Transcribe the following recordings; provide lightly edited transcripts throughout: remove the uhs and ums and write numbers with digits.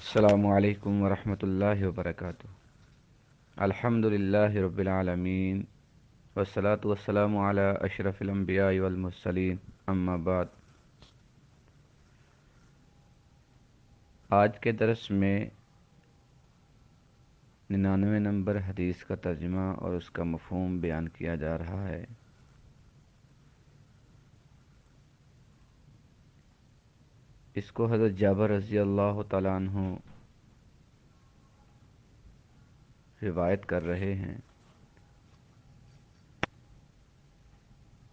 السلام علیکم ورحمۃ اللہ وبرکاتہ۔ الحمد للہ رب العالمین والصلاة والسلام علی اشرف الانبیاء والمرسلین، اما بعد۔ آج کے درس میں 99 نمبر حدیث کا ترجمہ اور اس کا مفہوم بیان کیا جا رہا ہے۔ اس کو حضرت جابر رضی اللہ تعالیٰ عنہ روایت کر رہے ہیں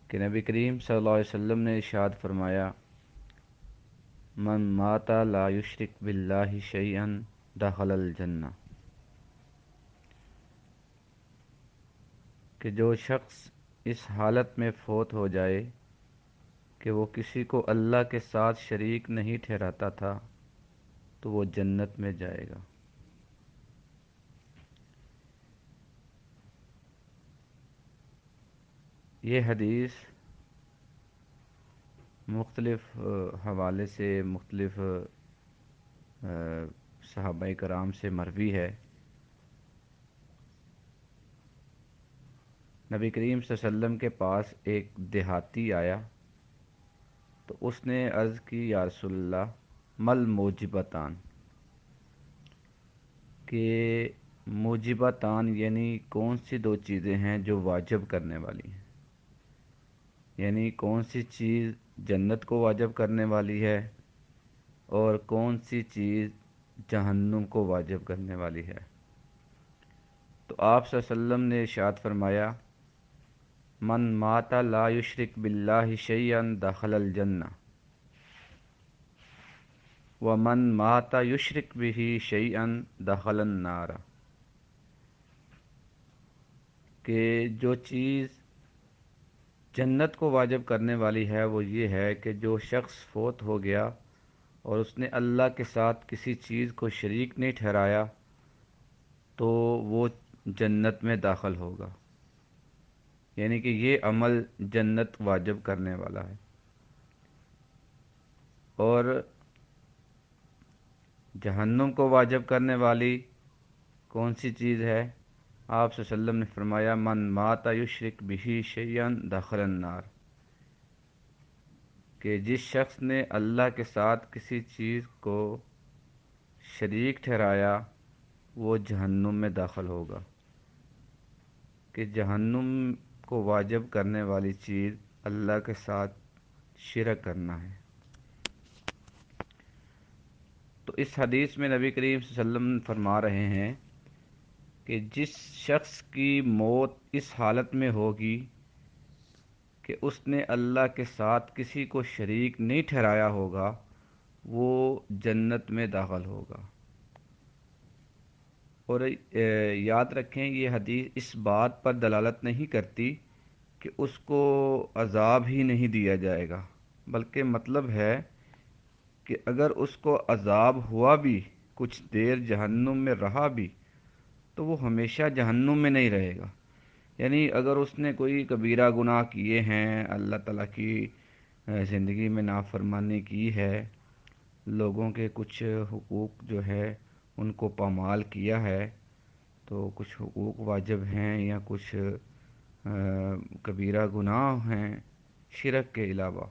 کہ نبی کریم صلی اللہ علیہ وسلم نے ارشاد فرمایا، من مات لا یشرک باللہ شیئا دخل الجنہ، کہ جو شخص اس حالت میں فوت ہو جائے کہ وہ کسی کو اللہ کے ساتھ شریک نہیں ٹھہراتا تھا تو وہ جنت میں جائے گا۔ یہ حدیث مختلف حوالے سے مختلف صحابہ کرام سے مروی ہے۔ نبی کریم صلی اللہ علیہ وسلم کے پاس ایک دیہاتی آیا تو اس نے عرض کی، یا رسول اللہ مل موجبتان، کہ موجبتان یعنی کون سی دو چیزیں ہیں جو واجب کرنے والی ہیں، یعنی کون سی چیز جنت کو واجب کرنے والی ہے اور کون سی چیز جہنم کو واجب کرنے والی ہے۔ تو آپ صلی اللہ علیہ وسلم نے ارشاد فرمایا، من مات لا یشرک باللہ شیئا دخل الجنہ ومن مات یشرک بہ شیئا دخل النار، کہ جو چیز جنت کو واجب کرنے والی ہے وہ یہ ہے کہ جو شخص فوت ہو گیا اور اس نے اللہ کے ساتھ کسی چیز کو شریک نہیں ٹھہرایا تو وہ جنت میں داخل ہوگا، یعنی کہ یہ عمل جنت واجب کرنے والا ہے۔ اور جہنم کو واجب کرنے والی کون سی چیز ہے؟ آپ صلی اللہ علیہ وسلم نے فرمایا، من مات یشرک بہ شیئا دخل النار، کہ جس شخص نے اللہ کے ساتھ کسی چیز کو شریک ٹھہرایا وہ جہنم میں داخل ہوگا، کہ جہنم کو واجب کرنے والی چیز اللہ کے ساتھ شرک کرنا ہے۔ تو اس حدیث میں نبی کریم صلی اللہ علیہ وسلم فرما رہے ہیں کہ جس شخص کی موت اس حالت میں ہوگی کہ اس نے اللہ کے ساتھ کسی کو شریک نہیں ٹھہرایا ہوگا وہ جنت میں داخل ہوگا۔ اور یاد رکھیں یہ حدیث اس بات پر دلالت نہیں کرتی کہ اس کو عذاب ہی نہیں دیا جائے گا، بلکہ مطلب ہے کہ اگر اس کو عذاب ہوا بھی، کچھ دیر جہنم میں رہا بھی، تو وہ ہمیشہ جہنم میں نہیں رہے گا۔ یعنی اگر اس نے کوئی کبیرہ گناہ کیے ہیں، اللہ تعالیٰ کی زندگی میں نافرمانی کی ہے، لوگوں کے کچھ حقوق جو ہے ان کو پامال کیا ہے، تو کچھ حقوق واجب ہیں یا کچھ کبیرہ گناہ ہیں شرک کے علاوہ،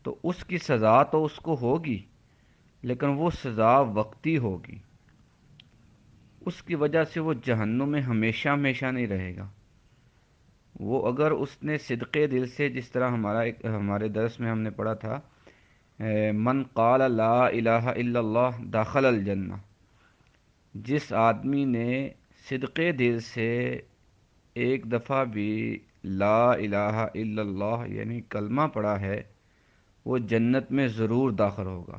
تو اس کی سزا تو اس کو ہوگی، لیکن وہ سزا وقتی ہوگی، اس کی وجہ سے وہ جہنم میں ہمیشہ ہمیشہ نہیں رہے گا۔ وہ اگر اس نے صدقے دل سے، جس طرح ہمارے درس میں ہم نے پڑھا تھا، من قال لا الہ الا اللہ دخل الجنہ، جس آدمی نے صدقے دل سے ایک دفعہ بھی لا الہ الا اللہ یعنی کلمہ پڑھا ہے وہ جنت میں ضرور داخل ہوگا۔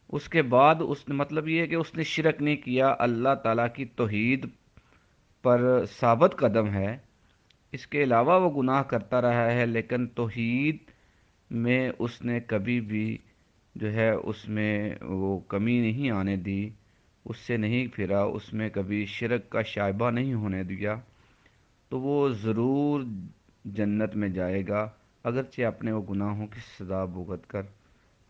اس کے بعد اس نے مطلب یہ ہے کہ اس نے شرک نہیں کیا، اللہ تعالیٰ کی توحید پر ثابت قدم ہے، اس کے علاوہ وہ گناہ کرتا رہا ہے لیکن توحید میں اس نے کبھی بھی جو ہے اس میں وہ کمی نہیں آنے دی، اس سے نہیں پھرا، اس میں کبھی شرک کا شائبہ نہیں ہونے دیا، تو وہ ضرور جنت میں جائے گا، اگرچہ اپنے وہ گناہوں کی سزا بھگت کر۔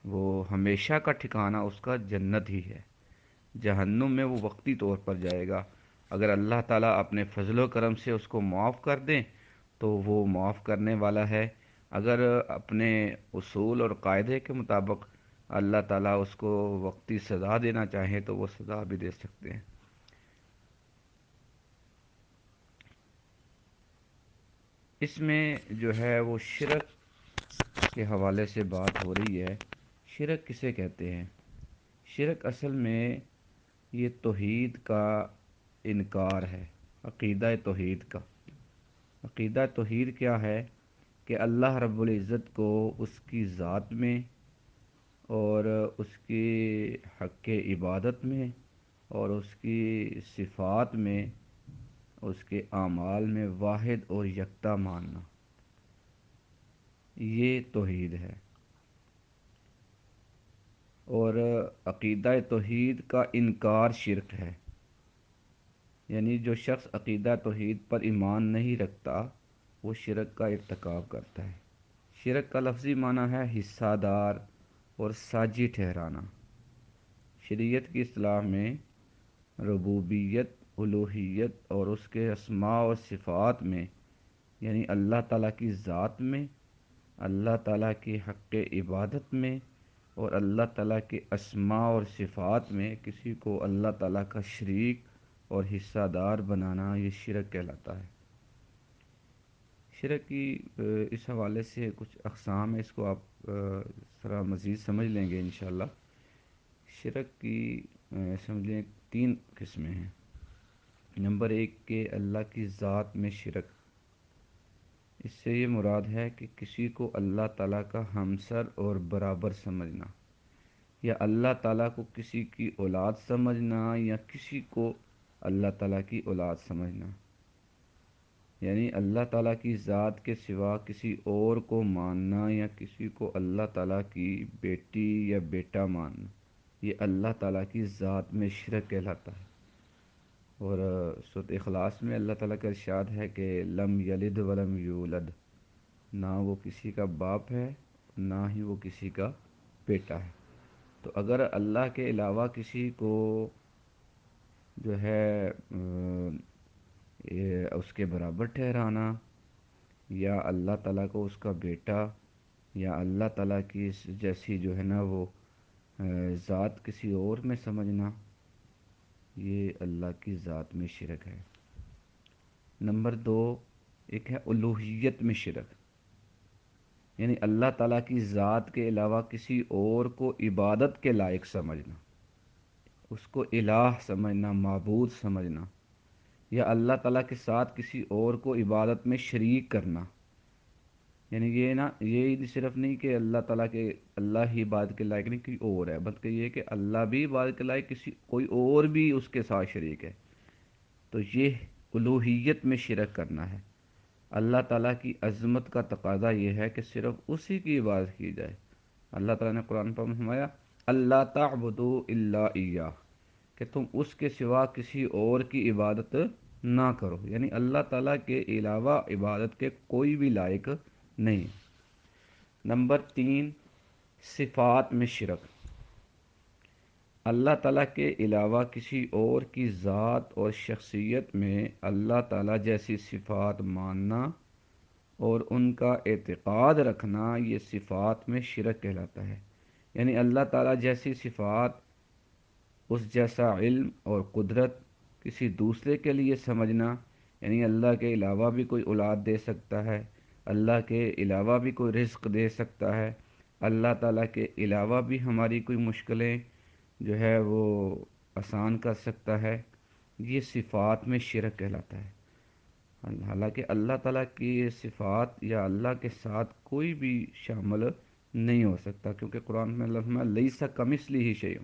وہ ہمیشہ کا ٹھکانہ اس کا جنت ہی ہے۔ جہنم میں وہ وقتی طور پر جائے گا۔ اگر اللہ تعالیٰ اپنے فضل و کرم سے اس کو معاف کر دیں تو وہ معاف کرنے والا ہے، اگر اپنے اصول اور قاعدے کے مطابق اللہ تعالیٰ اس کو وقتی سزا دینا چاہیں تو وہ سزا بھی دے سکتے ہیں۔ اس میں جو ہے وہ شرک کے حوالے سے بات ہو رہی ہے۔ شرک کسے کہتے ہیں؟ شرک اصل میں یہ توحید کا انکار ہے، عقیدہ توحید کا۔ عقیدہ توحید کیا ہے؟ کہ اللہ رب العزت کو اس کی ذات میں اور اس کی حق عبادت میں اور اس کی صفات میں، اس کے اعمال میں واحد اور یکتا ماننا، یہ توحید ہے۔ اور عقیدہ توحید کا انکار شرک ہے، یعنی جو شخص عقیدہ توحید پر ایمان نہیں رکھتا وہ شرک کا ارتکاب کرتا ہے۔ شرک کا لفظی معنی ہے حصہ دار اور ساجی ٹھہرانا۔ شریعت کی اصطلاح میں ربوبیت، الوہیت اور اس کے اسماء و صفات میں، یعنی اللہ تعالیٰ کی ذات میں، اللہ تعالیٰ کی حق عبادت میں اور اللہ تعالیٰ کے اسماء اور صفات میں کسی کو اللہ تعالیٰ کا شریک اور حصہ دار بنانا، یہ شرک کہلاتا ہے۔ شرک کی اس حوالے سے کچھ اقسام ہے، اس کو آپ ذرا مزید سمجھ لیں گے انشاءاللہ۔ شرک کی سمجھ لیں 3 قسمیں ہیں۔ نمبر 1 کہ اللہ کی ذات میں شرک، اس سے یہ مراد ہے کہ کسی کو اللہ تعالیٰ کا ہمسر اور برابر سمجھنا، یا اللہ تعالیٰ کو کسی کی اولاد سمجھنا، یا کسی کو اللہ تعالیٰ کی اولاد سمجھنا، یعنی اللہ تعالیٰ کی ذات کے سوا کسی اور کو ماننا یا کسی کو اللہ تعالیٰ کی بیٹی یا بیٹا ماننا، یہ اللہ تعالیٰ کی ذات میں شرک کہلاتا ہے۔ اور سورۃ اخلاص میں اللہ تعالیٰ کا ارشاد ہے کہ لم یلد ولم یولد، نہ وہ کسی کا باپ ہے نہ ہی وہ کسی کا بیٹا ہے۔ تو اگر اللہ کے علاوہ کسی کو جو ہے اس کے برابر ٹھہرانا، یا اللہ تعالیٰ کو اس کا بیٹا، یا اللہ تعالیٰ کی جیسی جو ہے نا وہ ذات کسی اور میں سمجھنا، یہ اللہ کی ذات میں شرک ہے۔ نمبر 2 ایک ہے الوہیت میں شرک، یعنی اللہ تعالیٰ کی ذات کے علاوہ کسی اور کو عبادت کے لائق سمجھنا، اس کو الہ سمجھنا، معبود سمجھنا، یا اللہ تعالیٰ کے ساتھ کسی اور کو عبادت میں شریک کرنا۔ یعنی یہ صرف نہیں کہ اللہ ہی عبادت کے لائق نہیں کوئی اور ہے، بلکہ یہ کہ اللہ بھی عبادت کے لائق کوئی اور بھی اس کے ساتھ شریک ہے، تو یہ الوہیت میں شرک کرنا ہے۔ اللہ تعالیٰ کی عظمت کا تقاضا یہ ہے کہ صرف اسی کی عبادت کی جائے۔ اللہ تعالیٰ نے قرآن پر فرمایا اللہ تعبدوا الا ایاہ، کہ تم اس کے سوا کسی اور کی عبادت نہ کرو، یعنی اللہ تعالیٰ کے علاوہ عبادت کے کوئی بھی لائق نہیں۔ نمبر 3 صفات میں شرک، اللہ تعالیٰ کے علاوہ کسی اور کی ذات اور شخصیت میں اللہ تعالیٰ جیسی صفات ماننا اور ان کا اعتقاد رکھنا، یہ صفات میں شرک کہلاتا ہے۔ یعنی اللہ تعالیٰ جیسی صفات، اس جیسا علم اور قدرت کسی دوسرے کے لیے سمجھنا، یعنی اللہ کے علاوہ بھی کوئی اولاد دے سکتا ہے، اللہ کے علاوہ بھی کوئی رزق دے سکتا ہے، اللہ تعالیٰ کے علاوہ بھی ہماری کوئی مشکلیں جو ہے وہ آسان کر سکتا ہے، یہ صفات میں شرک کہلاتا ہے۔ حالانکہ اللہ تعالیٰ کی صفات یا اللہ کے ساتھ کوئی بھی شامل نہیں ہو سکتا، کیونکہ قرآن میں اللہ فرمایا لیسا کمثلہ شیء،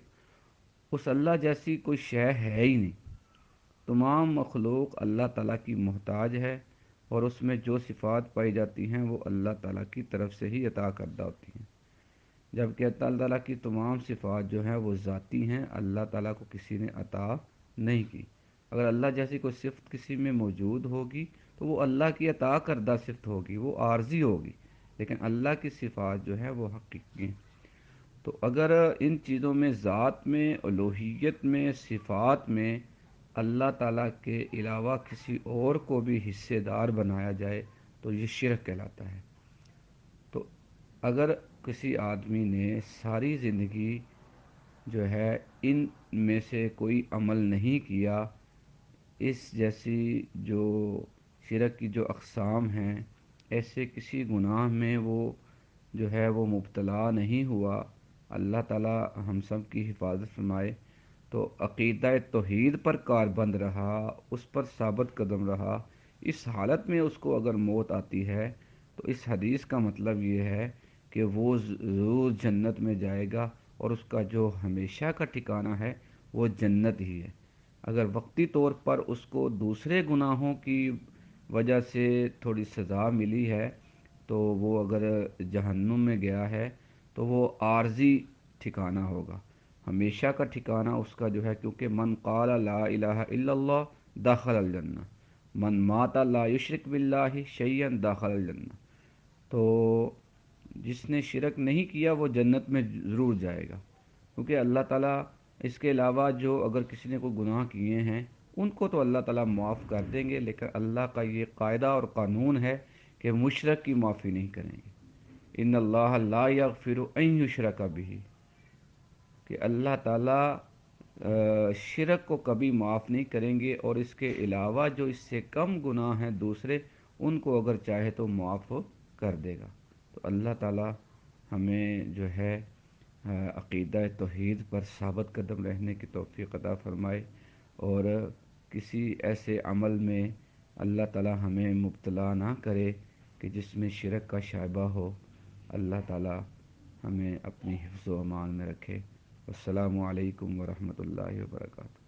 اس اللہ جیسی کوئی شے ہے ہی نہیں۔ تمام مخلوق اللہ تعالیٰ کی محتاج ہے، اور اس میں جو صفات پائی جاتی ہیں وہ اللہ تعالیٰ کی طرف سے ہی عطا کردہ ہوتی ہیں، جبکہ اللہ تعالیٰ کی تمام صفات جو ہیں وہ ذاتی ہیں، اللہ تعالیٰ کو کسی نے عطا نہیں کی۔ اگر اللہ جیسی کوئی صفت کسی میں موجود ہوگی تو وہ اللہ کی عطا کردہ صفت ہوگی، وہ عارضی ہوگی، لیکن اللہ کی صفات جو ہے وہ حقیقی ہیں۔ تو اگر ان چیزوں میں، ذات میں، الوہیت میں، صفات میں اللہ تعالیٰ کے علاوہ کسی اور کو بھی حصے دار بنایا جائے تو یہ شرک کہلاتا ہے۔ تو اگر کسی آدمی نے ساری زندگی جو ہے ان میں سے کوئی عمل نہیں کیا، اس جیسی جو شرک کی جو اقسام ہیں، ایسے کسی گناہ میں وہ جو ہے وہ مبتلا نہیں ہوا، اللہ تعالیٰ ہم سب کی حفاظت فرمائے، تو عقیدہ توحید پر کاربند رہا، اس پر ثابت قدم رہا، اس حالت میں اس کو اگر موت آتی ہے تو اس حدیث کا مطلب یہ ہے کہ وہ ضرور جنت میں جائے گا، اور اس کا جو ہمیشہ کا ٹھکانہ ہے وہ جنت ہی ہے۔ اگر وقتی طور پر اس کو دوسرے گناہوں کی وجہ سے تھوڑی سزا ملی ہے تو وہ اگر جہنم میں گیا ہے تو وہ عارضی ٹھکانہ ہوگا، ہمیشہ کا ٹھکانہ اس کا جو ہے، کیونکہ من قال لا الہ الا اللہ دخل الجنہ، من مات لا یشرک باللہ شیئا دخل الجنہ۔ تو جس نے شرک نہیں کیا وہ جنت میں ضرور جائے گا، کیونکہ اللہ تعالیٰ اس کے علاوہ جو اگر کسی نے کوئی گناہ کیے ہیں ان کو تو اللہ تعالیٰ معاف کر دیں گے، لیکن اللہ کا یہ قاعدہ اور قانون ہے کہ مشرک کی معافی نہیں کریں گے۔ ان اللہ لا یغفر ان یشرک بہ، کہ اللہ تعالیٰ شرک کو کبھی معاف نہیں کریں گے، اور اس کے علاوہ جو اس سے کم گناہ ہیں دوسرے، ان کو اگر چاہے تو معاف کر دے گا۔ تو اللہ تعالیٰ ہمیں جو ہے عقیدہ توحید پر ثابت قدم رہنے کی توفیق عطا فرمائے، اور کسی ایسے عمل میں اللہ تعالیٰ ہمیں مبتلا نہ کرے کہ جس میں شرک کا شائبہ ہو۔ اللہ تعالیٰ ہمیں اپنی حفظ و امان میں رکھے۔ السلام علیکم ورحمۃ اللہ وبرکاتہ۔